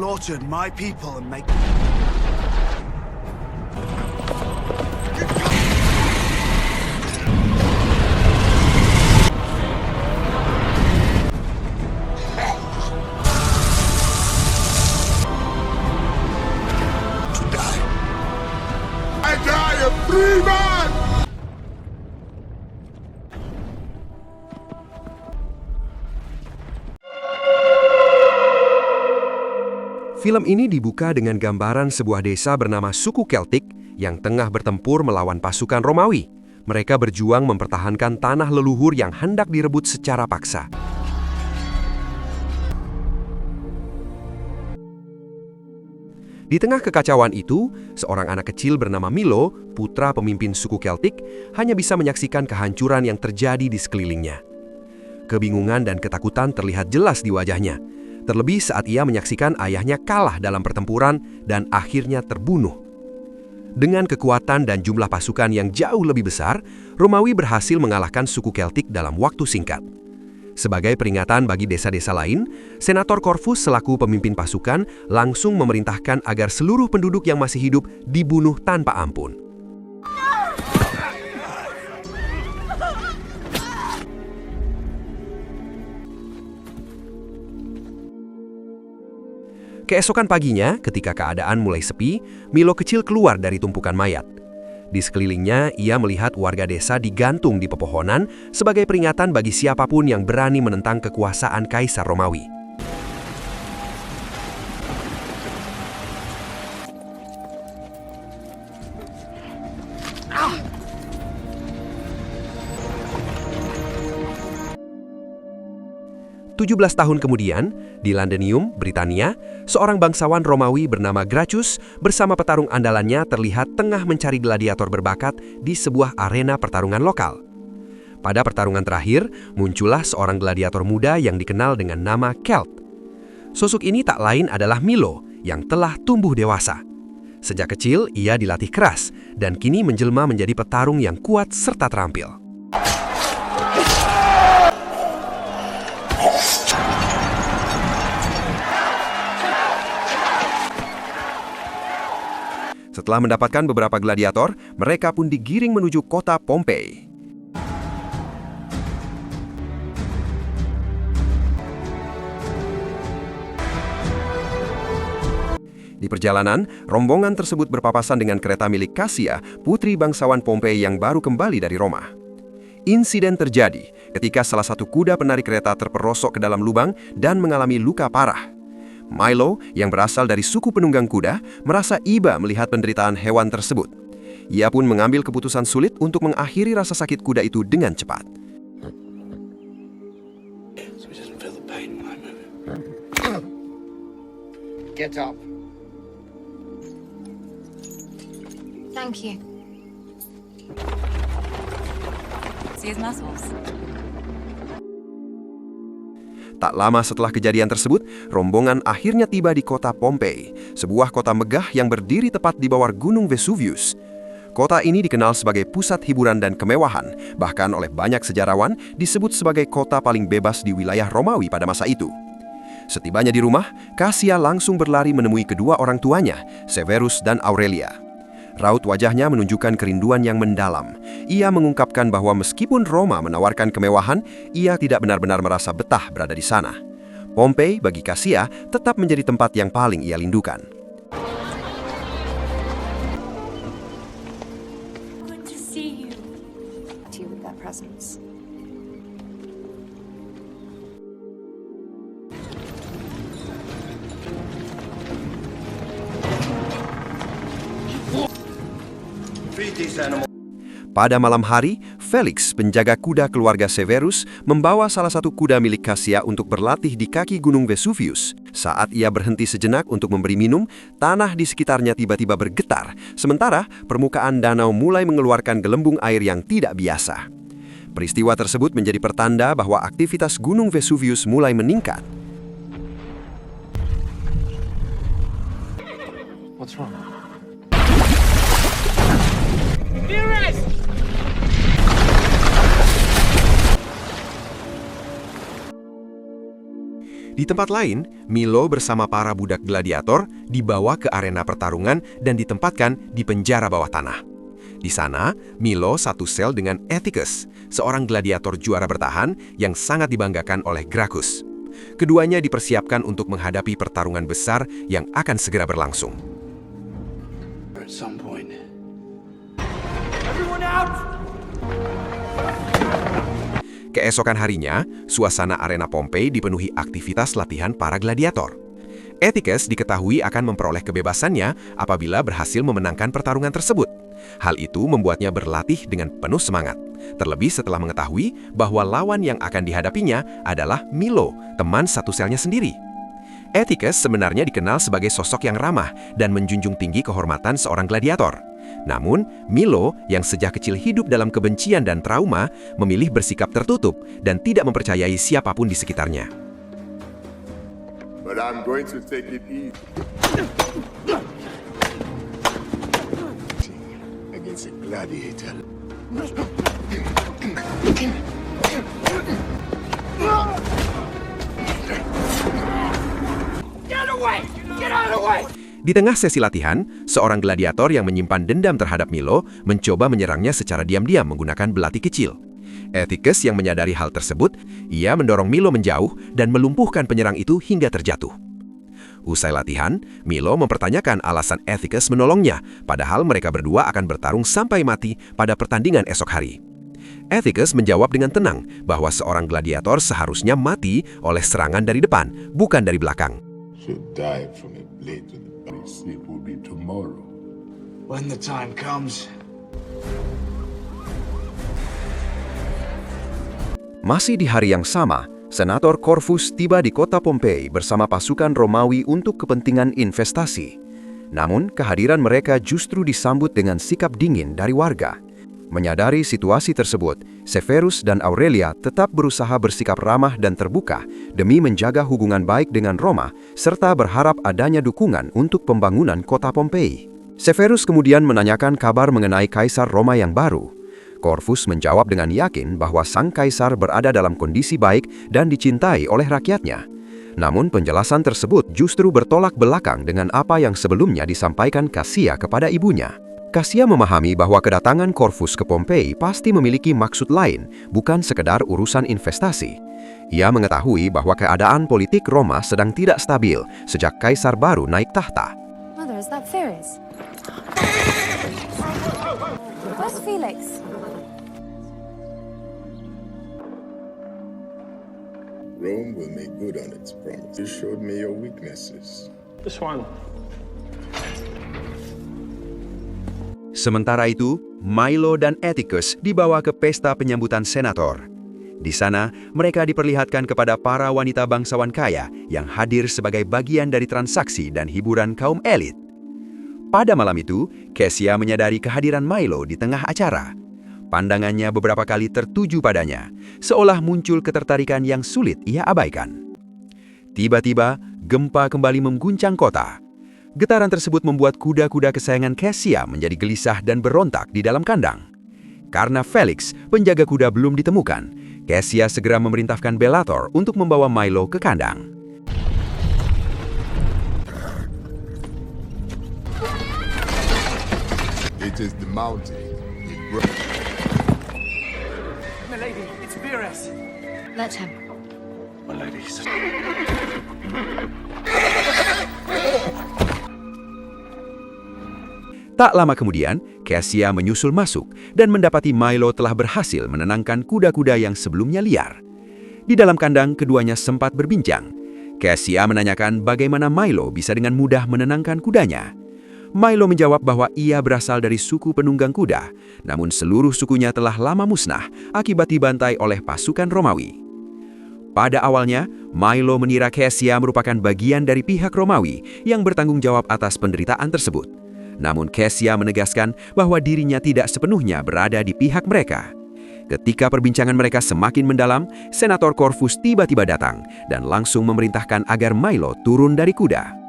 slaughtered my people and make... To die. I die a free man! Film ini dibuka dengan gambaran sebuah desa bernama suku Keltik yang tengah bertempur melawan pasukan Romawi. Mereka berjuang mempertahankan tanah leluhur yang hendak direbut secara paksa. Di tengah kekacauan itu, seorang anak kecil bernama Milo, putra pemimpin suku Keltik, hanya bisa menyaksikan kehancuran yang terjadi di sekelilingnya. Kebingungan dan ketakutan terlihat jelas di wajahnya. Terlebih saat ia menyaksikan ayahnya kalah dalam pertempuran dan akhirnya terbunuh. Dengan kekuatan dan jumlah pasukan yang jauh lebih besar, Romawi berhasil mengalahkan suku Keltik dalam waktu singkat. Sebagai peringatan bagi desa-desa lain, Senator Corvus selaku pemimpin pasukan langsung memerintahkan agar seluruh penduduk yang masih hidup dibunuh tanpa ampun. Keesokan paginya, ketika keadaan mulai sepi, Milo kecil keluar dari tumpukan mayat. Di sekelilingnya, ia melihat warga desa digantung di pepohonan sebagai peringatan bagi siapapun yang berani menentang kekuasaan Kaisar Romawi. "17 tahun kemudian, di Llandenium, Britania, seorang bangsawan Romawi bernama Gracchus bersama petarung andalannya terlihat tengah mencari gladiator berbakat di sebuah arena pertarungan lokal. Pada pertarungan terakhir, muncullah seorang gladiator muda yang dikenal dengan nama Celt. Sosok ini tak lain adalah Milo yang telah tumbuh dewasa. Sejak kecil, ia dilatih keras dan kini menjelma menjadi petarung yang kuat serta terampil. Setelah mendapatkan beberapa gladiator, mereka pun digiring menuju kota Pompei. Di perjalanan, rombongan tersebut berpapasan dengan kereta milik Cassia, putri bangsawan Pompei yang baru kembali dari Roma. Insiden terjadi ketika salah satu kuda penarik kereta terperosok ke dalam lubang dan mengalami luka parah. Milo, yang berasal dari suku penunggang kuda, merasa iba melihat penderitaan hewan tersebut. Ia pun mengambil keputusan sulit untuk mengakhiri rasa sakit kuda itu dengan cepat. Get up. Thank you. See his muscles. Tak lama setelah kejadian tersebut, rombongan akhirnya tiba di kota Pompei, sebuah kota megah yang berdiri tepat di bawah Gunung Vesuvius. Kota ini dikenal sebagai pusat hiburan dan kemewahan, bahkan oleh banyak sejarawan disebut sebagai kota paling bebas di wilayah Romawi pada masa itu. Setibanya di rumah, Cassia langsung berlari menemui kedua orang tuanya, Severus dan Aurelia. Raut wajahnya menunjukkan kerinduan yang mendalam. Ia mengungkapkan bahwa meskipun Roma menawarkan kemewahan, ia tidak benar-benar merasa betah berada di sana. Pompei bagi Cassia tetap menjadi tempat yang paling ia rindukan. Good to see you. To you with that presence. Pada malam hari, Felix, penjaga kuda keluarga Severus, membawa salah satu kuda milik Cassia untuk berlatih di kaki Gunung Vesuvius. Saat ia berhenti sejenak untuk memberi minum, tanah di sekitarnya tiba-tiba bergetar, sementara permukaan danau mulai mengeluarkan gelembung air yang tidak biasa. Peristiwa tersebut menjadi pertanda bahwa aktivitas Gunung Vesuvius mulai meningkat. What's wrong? Di tempat lain, Milo bersama para budak gladiator dibawa ke arena pertarungan dan ditempatkan di penjara bawah tanah. Di sana, Milo satu sel dengan Atticus, seorang gladiator juara bertahan yang sangat dibanggakan oleh Gracchus. Keduanya dipersiapkan untuk menghadapi pertarungan besar yang akan segera berlangsung. At some point. Keesokan harinya, suasana arena Pompei dipenuhi aktivitas latihan para gladiator. Atticus diketahui akan memperoleh kebebasannya apabila berhasil memenangkan pertarungan tersebut. Hal itu membuatnya berlatih dengan penuh semangat, terlebih setelah mengetahui bahwa lawan yang akan dihadapinya adalah Milo, teman satu selnya sendiri. Atticus sebenarnya dikenal sebagai sosok yang ramah dan menjunjung tinggi kehormatan seorang gladiator. Namun, Milo yang sejak kecil hidup dalam kebencian dan trauma memilih bersikap tertutup dan tidak mempercayai siapapun di sekitarnya. But I'm going to take it easy. Against a gladiator. Di tengah sesi latihan, seorang gladiator yang menyimpan dendam terhadap Milo mencoba menyerangnya secara diam-diam menggunakan belati kecil. Atticus yang menyadari hal tersebut, ia mendorong Milo menjauh dan melumpuhkan penyerang itu hingga terjatuh. Usai latihan, Milo mempertanyakan alasan Atticus menolongnya, padahal mereka berdua akan bertarung sampai mati pada pertandingan esok hari. Atticus menjawab dengan tenang bahwa seorang gladiator seharusnya mati oleh serangan dari depan, bukan dari belakang. Should die from a blade to the body. Sleep will be tomorrow. When the time comes. Masih di hari yang sama, Senator Corvus tiba di kota Pompei bersama pasukan Romawi untuk kepentingan investasi. Namun, kehadiran mereka justru disambut dengan sikap dingin dari warga. Menyadari situasi tersebut, Severus dan Aurelia tetap berusaha bersikap ramah dan terbuka demi menjaga hubungan baik dengan Roma, serta berharap adanya dukungan untuk pembangunan kota Pompei. Severus kemudian menanyakan kabar mengenai Kaisar Roma yang baru. Corvus menjawab dengan yakin bahwa sang kaisar berada dalam kondisi baik dan dicintai oleh rakyatnya. Namun penjelasan tersebut justru bertolak belakang dengan apa yang sebelumnya disampaikan Cassia kepada ibunya. Cassia memahami bahwa kedatangan Corvus ke Pompei pasti memiliki maksud lain, bukan sekedar urusan investasi. Ia mengetahui bahwa keadaan politik Roma sedang tidak stabil sejak kaisar baru naik tahta. Mother, is that Ferris? Where's Felix? Rome will make good on its promise. You showed me your weaknesses. This one. Sementara itu, Milo dan Atticus dibawa ke pesta penyambutan senator. Di sana, mereka diperlihatkan kepada para wanita bangsawan kaya yang hadir sebagai bagian dari transaksi dan hiburan kaum elit. Pada malam itu, Cassia menyadari kehadiran Milo di tengah acara. Pandangannya beberapa kali tertuju padanya, seolah muncul ketertarikan yang sulit ia abaikan. Tiba-tiba, gempa kembali mengguncang kota. Getaran tersebut membuat kuda-kuda kesayangan Cassia menjadi gelisah dan berontak di dalam kandang. Karena Felix, penjaga kuda belum ditemukan, Cassia segera memerintahkan Bellator untuk membawa Milo ke kandang. It is the mountain. Milady, it's Verres. Let him. My ladies. Tak lama kemudian, Cassia menyusul masuk dan mendapati Milo telah berhasil menenangkan kuda-kuda yang sebelumnya liar. Di dalam kandang, keduanya sempat berbincang. Cassia menanyakan bagaimana Milo bisa dengan mudah menenangkan kudanya. Milo menjawab bahwa ia berasal dari suku penunggang kuda, namun seluruh sukunya telah lama musnah akibat dibantai oleh pasukan Romawi. Pada awalnya, Milo mengira Cassia merupakan bagian dari pihak Romawi yang bertanggung jawab atas penderitaan tersebut. Namun Cassia menegaskan bahwa dirinya tidak sepenuhnya berada di pihak mereka. Ketika perbincangan mereka semakin mendalam, Senator Corvus tiba-tiba datang dan langsung memerintahkan agar Milo turun dari kuda.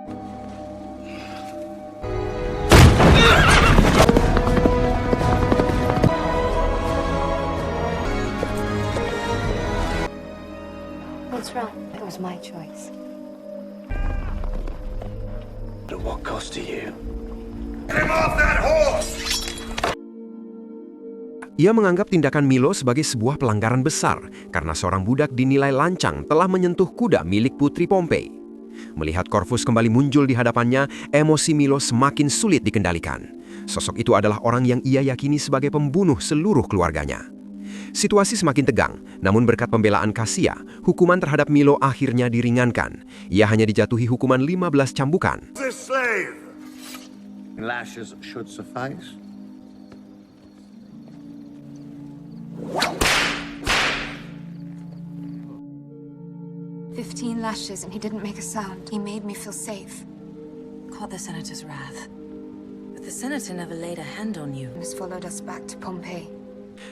What's wrong? was my choice. At what cost to you? Ia menganggap tindakan Milo sebagai sebuah pelanggaran besar karena seorang budak dinilai lancang telah menyentuh kuda milik Putri Pompei. Melihat Corvus kembali muncul di hadapannya, emosi Milo semakin sulit dikendalikan. Sosok itu adalah orang yang ia yakini sebagai pembunuh seluruh keluarganya. Situasi semakin tegang, namun berkat pembelaan Cassia, hukuman terhadap Milo akhirnya diringankan. Ia hanya dijatuhi hukuman 15 cambukan. This slave! Lashes should suffice. "15 lashes and he didn't make a sound. He made me feel safe. Caught the Senator's wrath. But the Senator never laid a hand on you. Has followed us back to Pompeii."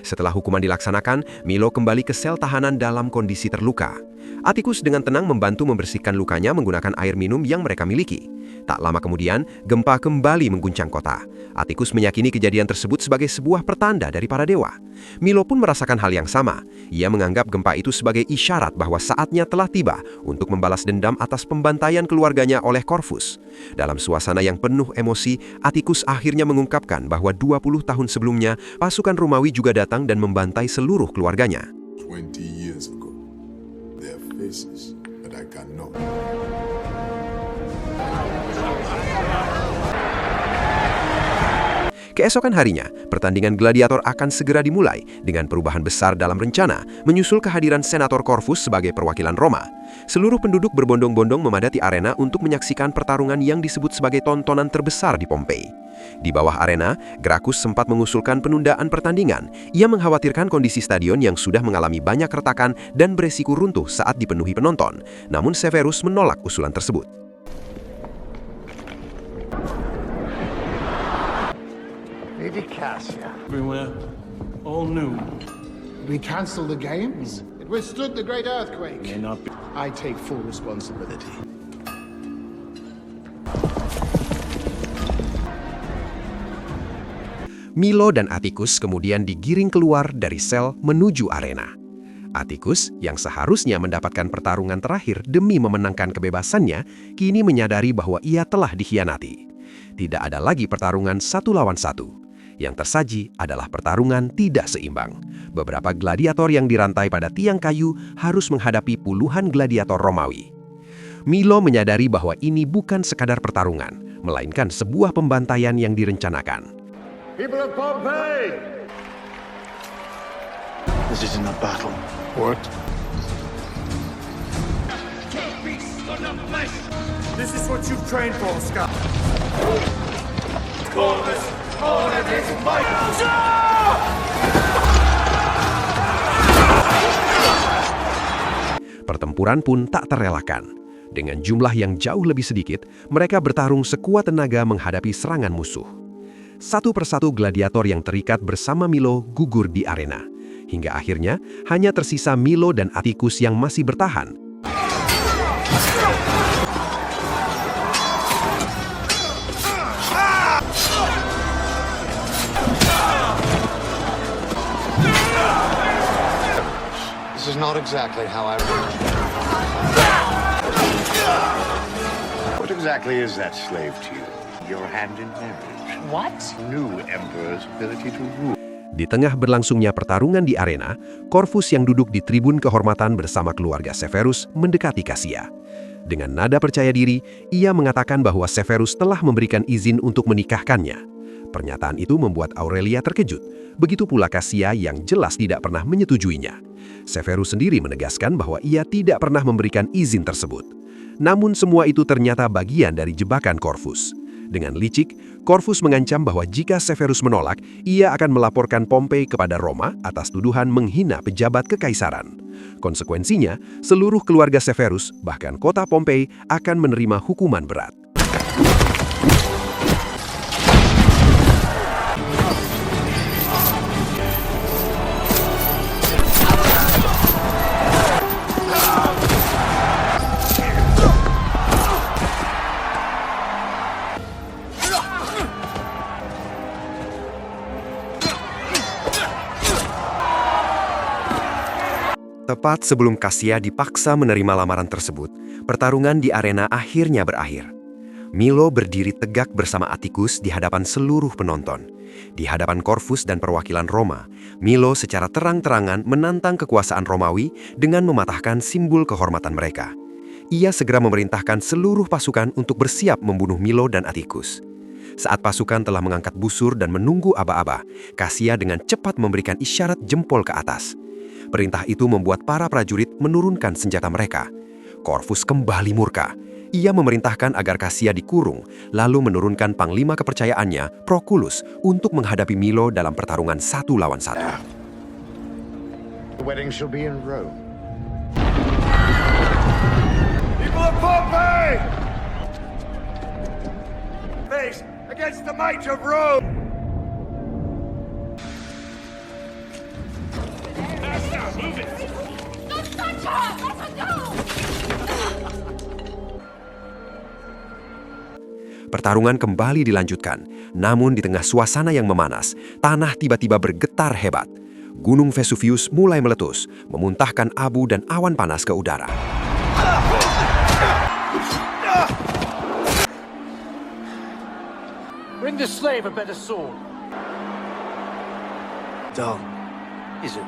Setelah hukuman dilaksanakan, Milo kembali ke sel tahanan dalam kondisi terluka. Atticus dengan tenang membantu membersihkan lukanya menggunakan air minum yang mereka miliki. Tak lama kemudian, gempa kembali mengguncang kota. Atticus meyakini kejadian tersebut sebagai sebuah pertanda dari para dewa. Milo pun merasakan hal yang sama. Ia menganggap gempa itu sebagai isyarat bahwa saatnya telah tiba untuk membalas dendam atas pembantaian keluarganya oleh Corvus. Dalam suasana yang penuh emosi, Atticus akhirnya mengungkapkan bahwa 20 tahun sebelumnya, pasukan Romawi juga datang dan membantai seluruh keluarganya. 20 years ago. Their faces, but I cannot. Keesokan harinya, pertandingan gladiator akan segera dimulai dengan perubahan besar dalam rencana menyusul kehadiran Senator Corvus sebagai perwakilan Roma. Seluruh penduduk berbondong-bondong memadati arena untuk menyaksikan pertarungan yang disebut sebagai tontonan terbesar di Pompei. Di bawah arena, Gracchus sempat mengusulkan penundaan pertandingan. Ia mengkhawatirkan kondisi stadion yang sudah mengalami banyak retakan dan beresiko runtuh saat dipenuhi penonton. Namun Severus menolak usulan tersebut. Lady Cassia. Everywhere. All new. We cancelled the games. It withstood the great earthquake. May not be. I take full responsibility. Milo dan Atticus kemudian digiring keluar dari sel menuju arena. Atticus, yang seharusnya mendapatkan pertarungan terakhir demi memenangkan kebebasannya, kini menyadari bahwa ia telah dikhianati. Tidak ada lagi pertarungan 1 lawan 1. Yang tersaji adalah pertarungan tidak seimbang. Beberapa gladiator yang dirantai pada tiang kayu harus menghadapi puluhan gladiator Romawi. Milo menyadari bahwa ini bukan sekadar pertarungan, melainkan sebuah pembantaian yang direncanakan. People of Pompeii! This isn't a battle. What? This is what you've trained for, Scott. Pertempuran pun tak terelakkan. Dengan jumlah yang jauh lebih sedikit, mereka bertarung sekuat tenaga menghadapi serangan musuh. Satu persatu gladiator yang terikat bersama Milo gugur di arena. Hingga akhirnya, hanya tersisa Milo dan Atticus yang masih bertahan. This is not exactly how I... What exactly is that slave to you? Your hand in marriage. What? New emperor's ability to rule. Di tengah berlangsungnya pertarungan di arena, Corvus yang duduk di tribun kehormatan bersama keluarga Severus mendekati Cassia. Dengan nada percaya diri, ia mengatakan bahwa Severus telah memberikan izin untuk menikahkannya. Pernyataan itu membuat Aurelia terkejut, begitu pula Cassia yang jelas tidak pernah menyetujuinya. Severus sendiri menegaskan bahwa ia tidak pernah memberikan izin tersebut. Namun semua itu ternyata bagian dari jebakan Corvus. Dengan licik, Corvus mengancam bahwa jika Severus menolak, ia akan melaporkan Pompei kepada Roma atas tuduhan menghina pejabat kekaisaran. Konsekuensinya, seluruh keluarga Severus, bahkan kota Pompei, akan menerima hukuman berat. Tepat sebelum Cassia dipaksa menerima lamaran tersebut, pertarungan di arena akhirnya berakhir. Milo berdiri tegak bersama Atticus di hadapan seluruh penonton. Di hadapan Corvus dan perwakilan Roma, Milo secara terang-terangan menantang kekuasaan Romawi dengan mematahkan simbol kehormatan mereka. Ia segera memerintahkan seluruh pasukan untuk bersiap membunuh Milo dan Atticus. Saat pasukan telah mengangkat busur dan menunggu aba-aba, Cassia dengan cepat memberikan isyarat jempol ke atas. Perintah itu membuat para prajurit menurunkan senjata mereka. Corvus kembali murka. Ia memerintahkan agar Cassia dikurung, lalu menurunkan panglima kepercayaannya, Proculus, untuk menghadapi Milo dalam pertarungan 1 lawan 1. The wedding shall be in Rome. People of Pompeii! Face against the might of Rome! Don't touch her! Let her go! Pertarungan kembali dilanjutkan, namun di tengah suasana yang memanas, tanah tiba-tiba bergetar hebat. Gunung Vesuvius mulai meletus, memuntahkan abu dan awan panas ke udara. Bring the slave a better sword. Dull, is it?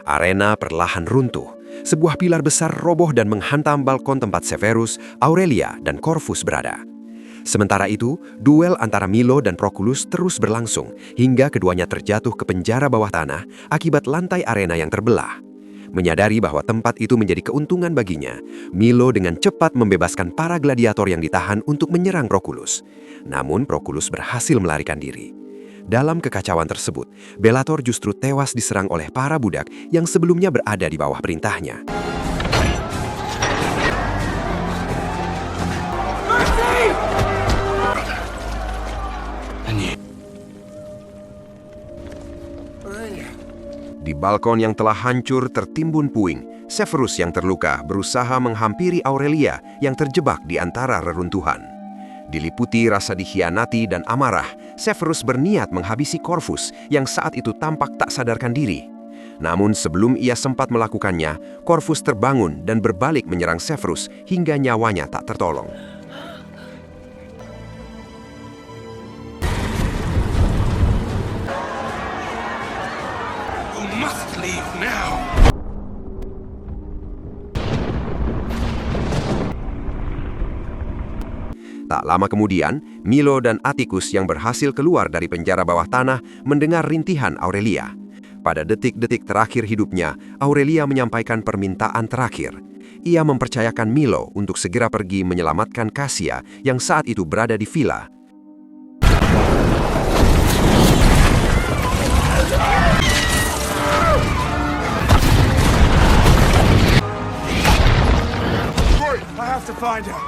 Arena perlahan runtuh. Sebuah pilar besar roboh dan menghantam balkon tempat Severus, Aurelia, dan Corvus berada. Sementara itu, duel antara Milo dan Proculus terus berlangsung hingga keduanya terjatuh ke penjara bawah tanah akibat lantai arena yang terbelah. Menyadari bahwa tempat itu menjadi keuntungan baginya, Milo dengan cepat membebaskan para gladiator yang ditahan untuk menyerang Proculus. Namun Proculus berhasil melarikan diri. Dalam kekacauan tersebut, Bellator justru tewas diserang oleh para budak yang sebelumnya berada di bawah perintahnya. Di balkon yang telah hancur tertimbun puing, Severus yang terluka berusaha menghampiri Aurelia yang terjebak di antara reruntuhan. Diliputi rasa dikhianati dan amarah, Severus berniat menghabisi Corvus yang saat itu tampak tak sadarkan diri. Namun sebelum ia sempat melakukannya, Corvus terbangun dan berbalik menyerang Severus hingga nyawanya tak tertolong. You must leave now! Tak lama kemudian, Milo dan Atticus yang berhasil keluar dari penjara bawah tanah mendengar rintihan Aurelia. Pada detik-detik terakhir hidupnya, Aurelia menyampaikan permintaan terakhir. Ia mempercayakan Milo untuk segera pergi menyelamatkan Cassia yang saat itu berada di villa. I have to find her.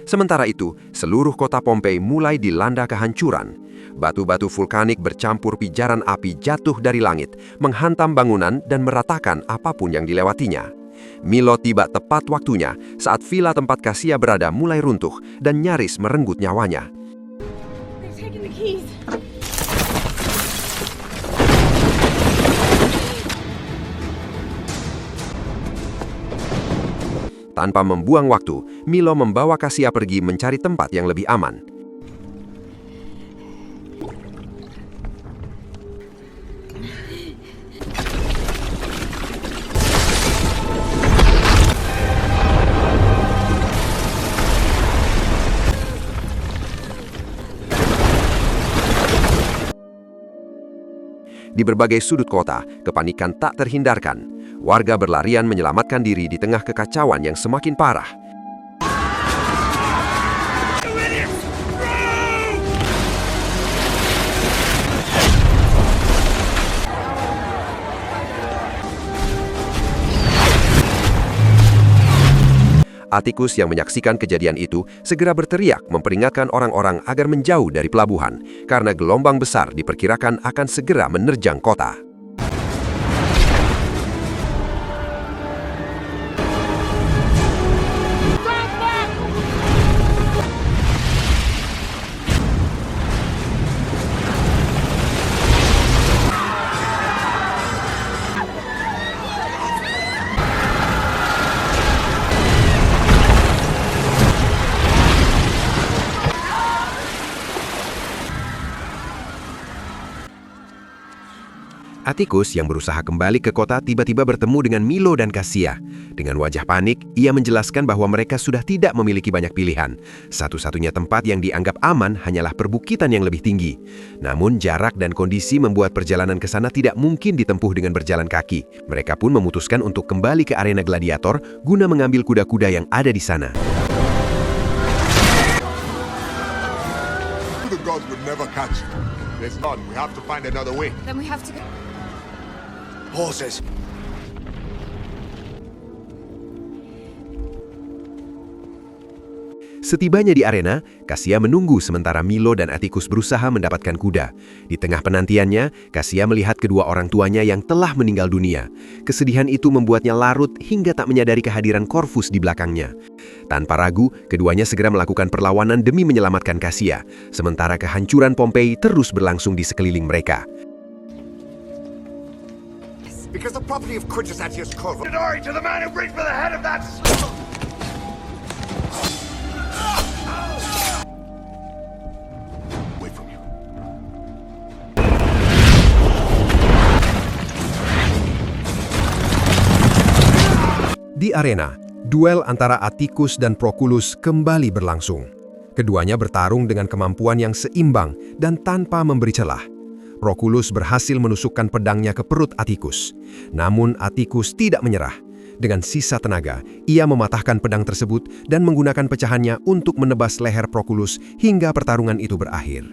Sementara itu, seluruh kota Pompei mulai dilanda kehancuran. Batu-batu vulkanik bercampur pijaran api jatuh dari langit, menghantam bangunan dan meratakan apapun yang dilewatinya. Milo tiba tepat waktunya saat villa tempat Cassia berada mulai runtuh dan nyaris merenggut nyawanya. They're taking the keys. Tanpa membuang waktu, Milo membawa Cassia pergi mencari tempat yang lebih aman. Di berbagai sudut kota, kepanikan tak terhindarkan. Warga berlarian menyelamatkan diri di tengah kekacauan yang semakin parah. Atticus yang menyaksikan kejadian itu segera berteriak memperingatkan orang-orang agar menjauh dari pelabuhan karena gelombang besar diperkirakan akan segera menerjang kota. Atticus yang berusaha kembali ke kota tiba-tiba bertemu dengan Milo dan Cassia. Dengan wajah panik, ia menjelaskan bahwa mereka sudah tidak memiliki banyak pilihan. Satu-satunya tempat yang dianggap aman hanyalah perbukitan yang lebih tinggi. Namun jarak dan kondisi membuat perjalanan ke sana tidak mungkin ditempuh dengan berjalan kaki. Mereka pun memutuskan untuk kembali ke arena gladiator guna mengambil kuda-kuda yang ada di sana. The gods would never catch you. There's none. We have to find another way. Then we have to go. Horses. Setibanya di arena, Cassia menunggu sementara Milo dan Atticus berusaha mendapatkan kuda. Di tengah penantiannya, Cassia melihat kedua orang tuanya yang telah meninggal dunia. Kesedihan itu membuatnya larut hingga tak menyadari kehadiran Corvus di belakangnya. Tanpa ragu, keduanya segera melakukan perlawanan demi menyelamatkan Cassia, sementara kehancuran Pompei terus berlangsung di sekeliling mereka. Because the property of Quintus Atius Corvus. Glory to the man who brings for the head of that slave! Away from you. Di arena, duel antara Atticus dan Proculus kembali berlangsung. Keduanya bertarung dengan kemampuan yang seimbang dan tanpa memberi celah. Proculus berhasil menusukkan pedangnya ke perut Atticus. Namun Atticus tidak menyerah. Dengan sisa tenaga, ia mematahkan pedang tersebut dan menggunakan pecahannya untuk menebas leher Proculus hingga pertarungan itu berakhir.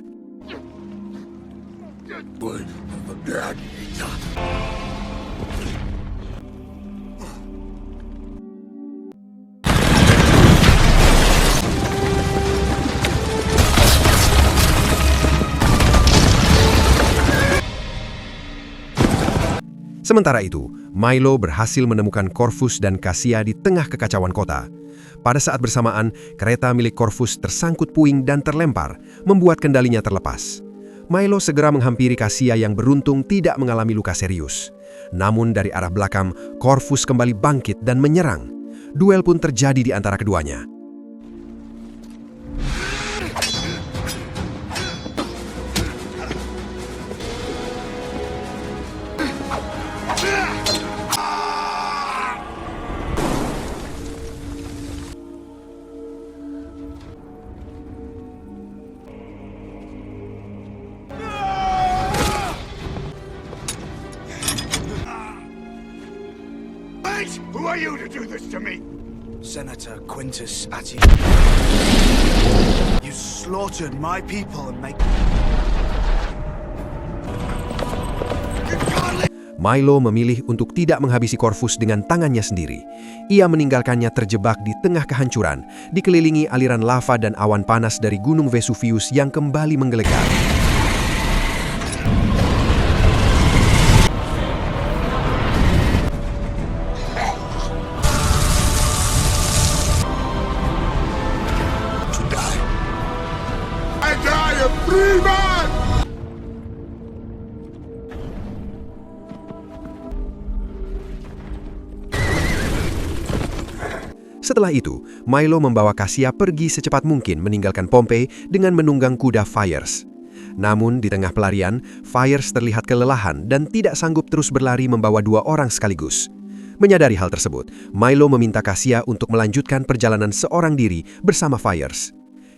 Sementara itu, Milo berhasil menemukan Corvus dan Cassia di tengah kekacauan kota. Pada saat bersamaan, kereta milik Corvus tersangkut puing dan terlempar, membuat kendalinya terlepas. Milo segera menghampiri Cassia yang beruntung tidak mengalami luka serius. Namun dari arah belakang, Corvus kembali bangkit dan menyerang. Duel pun terjadi di antara keduanya. Who are you to do this to me? Senator Quintus Atius. You slaughtered my people and make... Milo memilih untuk tidak menghabisi Corvus dengan tangannya sendiri. Ia meninggalkannya terjebak di tengah kehancuran, dikelilingi aliran lava dan awan panas dari Gunung Vesuvius yang kembali menggelegar. I die a free man! Setelah itu, Milo membawa Cassia pergi secepat mungkin meninggalkan Pompei dengan menunggang kuda Fires. Namun di tengah pelarian, Fires terlihat kelelahan dan tidak sanggup terus berlari membawa dua orang sekaligus. Menyadari hal tersebut, Milo meminta Cassia untuk melanjutkan perjalanan seorang diri bersama Fires.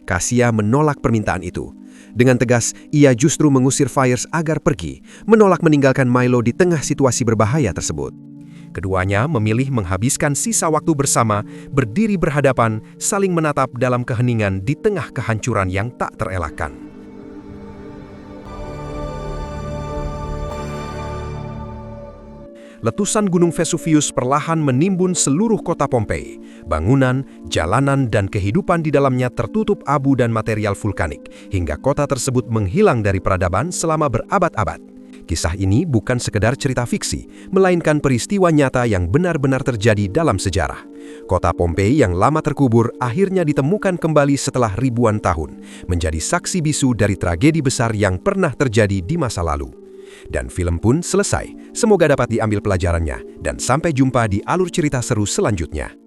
Cassia menolak permintaan itu. Dengan tegas, ia justru mengusir Fires agar pergi, menolak meninggalkan Milo di tengah situasi berbahaya tersebut. Keduanya memilih menghabiskan sisa waktu bersama, berdiri berhadapan, saling menatap dalam keheningan di tengah kehancuran yang tak terelakkan. letusan Gunung Vesuvius perlahan menimbun seluruh kota Pompei. Bangunan, jalanan, dan kehidupan di dalamnya tertutup abu dan material vulkanik, hingga kota tersebut menghilang dari peradaban selama berabad-abad. Kisah ini bukan sekedar cerita fiksi, melainkan peristiwa nyata yang benar-benar terjadi dalam sejarah. Kota Pompei yang lama terkubur akhirnya ditemukan kembali setelah ribuan tahun, menjadi saksi bisu dari tragedi besar yang pernah terjadi di masa lalu. Dan film pun selesai. Semoga dapat diambil pelajarannya, dan sampai jumpa di alur cerita seru selanjutnya.